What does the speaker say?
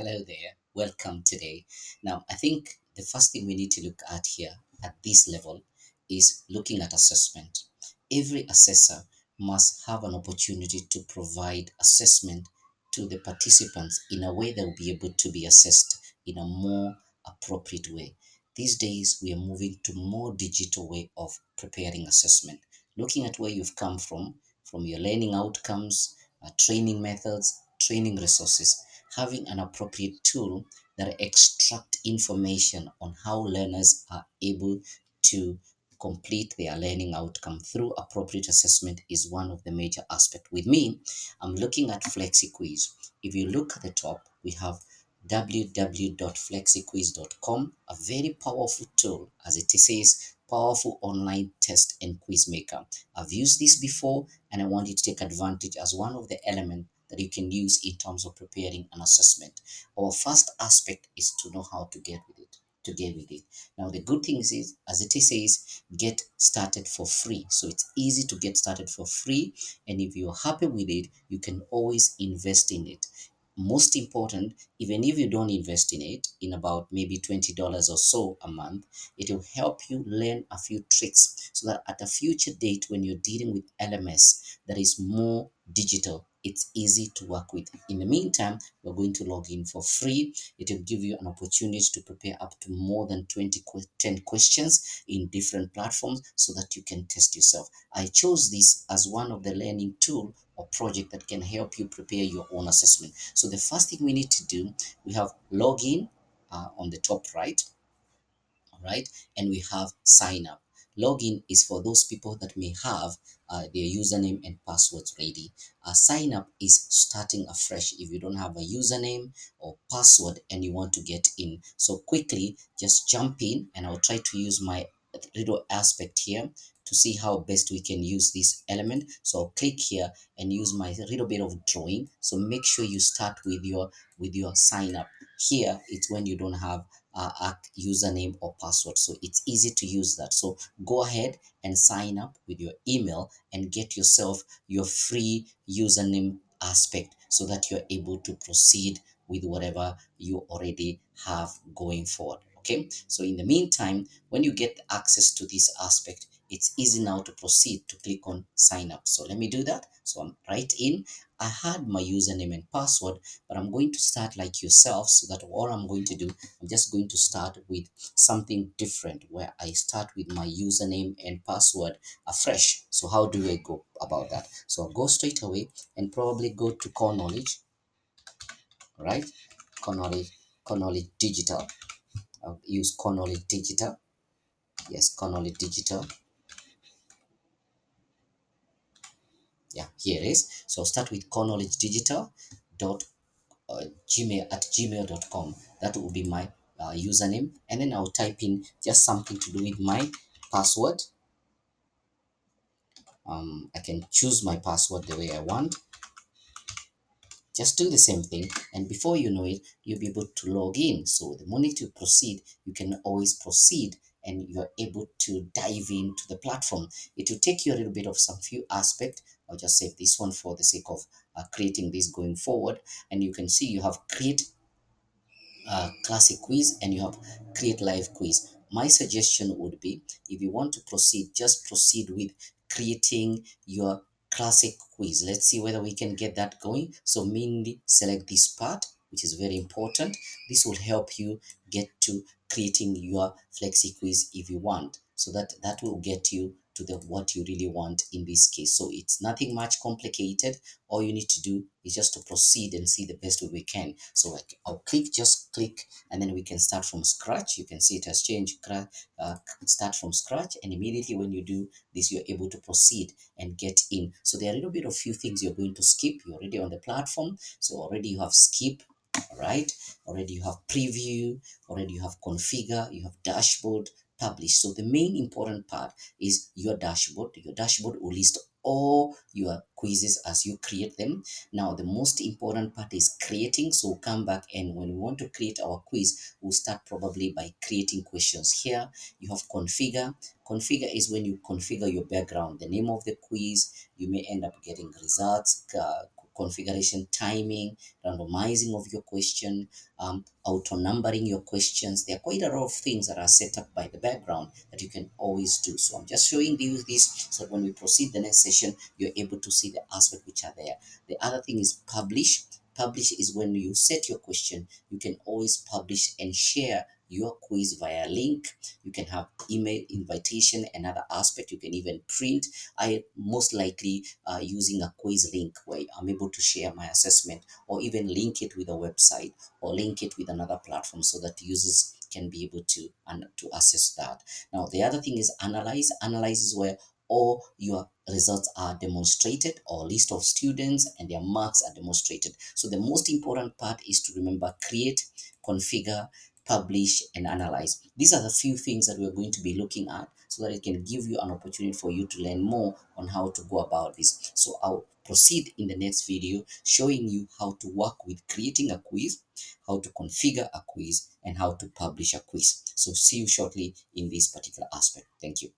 Hello there. Welcome today. Now, I think the first thing we need to look at here at this level is looking at assessment. Every assessor must have an opportunity to provide assessment to the participants in a way that will be able to be assessed in a more appropriate way. These days, we are moving to more digital way of preparing assessment. Looking at where you've come from your learning outcomes, training methods, training resources, having an appropriate tool that extract information on how learners are able to complete their learning outcome through appropriate assessment is one of the major aspects. With me, I'm looking at Flexiquiz. If you look at the top, we have www.flexiquiz.com, a very powerful tool, as it says, powerful online test and quiz maker. I've used this before, and I want you to take advantage as one of the elements that you can use in terms of preparing an assessment. Our first aspect is to know how to get with it. To get with it. Now, the good thing is, as it says, get started for free. So it's easy to get started for free. And if you're happy with it, you can always invest in it. Most important, even if you don't invest in it, in about maybe $20 or so a month, it will help you learn a few tricks so that at a future date when you're dealing with LMS that is more digital, it's easy to work with. In the meantime, we're going to log in for free. It will give you an opportunity to prepare up to more than 10 questions in different platforms so that you can test yourself. I chose this as one of the learning tool or project that can help you prepare your own assessment. So the first thing we need to do, we have login on the top right, all right, and we have sign up. Login is for those people that may have their username and passwords ready. Sign up is starting afresh if you don't have a username or password and you want to get in. So quickly just jump in, and I'll try to use my little aspect here to see how best we can use this element. So I'll click here and use my little bit of drawing. So make sure you start with your sign up. Here it's when you don't have a username or password, so it's easy to use that. So go ahead and sign up with your email and get yourself your free username aspect so that you're able to proceed with whatever you already have going forward. Okay, so in the meantime, when you get access to this aspect, it's easy now to proceed to click on sign up. So let me do that. So I'm right in. I had my username and password, but I'm going to start like yourself, so that all I'm going to do, I'm just going to start with something different where I start with my username and password afresh. So how do I go about that? So I'll go straight away and probably go to core knowledge, right? Core knowledge, core knowledge digital. I'll use core knowledge digital. Yes, core knowledge digital. Yeah, here it is. So I'll start with core knowledge digital dot gmail at gmail.com. That will be my username, and then I'll type in just something to do with my password. I can choose my password the way I want. Just do the same thing, and before you know it, you'll be able to log in. So the moment you proceed, you can always proceed, and you're able to dive into the platform. It will take you a little bit of some few aspects. I'll just save this one for the sake of creating this going forward. And you can see you have create classic quiz and you have create live quiz. My suggestion would be, if you want to proceed, just proceed with creating your classic quiz. Let's see whether we can get that going. So mainly select this part, which is very important. This will help you get to creating your flexi quiz if you want, so that will get you to the what you really want in this case. So it's nothing much complicated. All you need to do is just to proceed and see the best way we can. So like I'll just click, and then we can start from scratch. You can see it has changed, start from scratch, and immediately when you do this, you're able to proceed and get in. So there are a little bit of few things you're going to skip. You're already on the platform, so already you have skip, right? Already you have preview, already you have configure, you have dashboard, publish. So the main important part is your dashboard. Your dashboard will list all your quizzes as you create them. Now the most important part is creating. So we'll come back, and when we want to create our quiz, we'll start probably by creating questions. Here you have configure. Configure is when you configure your background, the name of the quiz. You may end up getting results, configuration, timing, randomizing of your question, auto numbering your questions. There are quite a lot of things that are set up by the background that you can always do. So I'm just showing you this so that when we proceed the next session, you're able to see the aspects which are there. The other thing is publish. Publish is when you set your question, you can always publish and share your quiz via link. You can have email invitation, another aspect. You can even print. I most likely using a quiz link where I'm able to share my assessment, or even link it with a website, or link it with another platform so that users can be able to and to access that. Now the other thing is analyze. Analyze is where all your results are demonstrated, or list of students and their marks are demonstrated. So the most important part is to remember: create, configure, publish, and analyze. These are the few things that we're going to be looking at so that it can give you an opportunity for you to learn more on how to go about this. So I'll proceed in the next video showing you how to work with creating a quiz, how to configure a quiz, and how to publish a quiz. So see you shortly in this particular aspect. Thank you.